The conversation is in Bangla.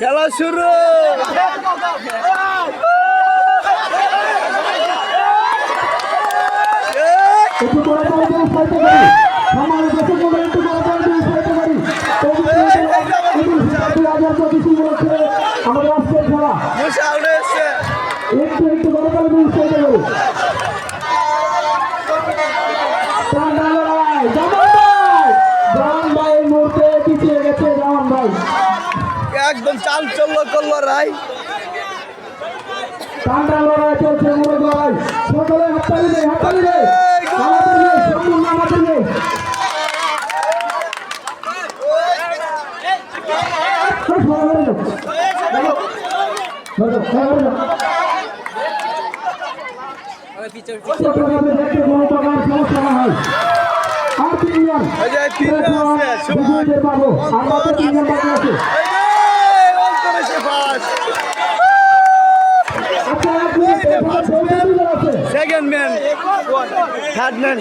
খেলা শুরু। আমাদের আজকের খেলা একটু একটু গরকাল উৎসাহিত করি। জামান ভাই মুহূর্তে পিছিয়ে গেছে। জামান ভাই একদম চাঞ্চল্য করলো রাই। টান্ডা লড়াই চলছে, মুরগ লড়াই। সকলে হাততালি দেয়, হাততালি দেয়। আমাদের নেই, সম্পূর্ণ আমাদের নেই। দেখতে কোনো প্রকার সমস্যা না হয়। আর তিনজন বিজয়ীদের পাবো। আর মাত্র তিনজন বাকি আছে। Second man, third man.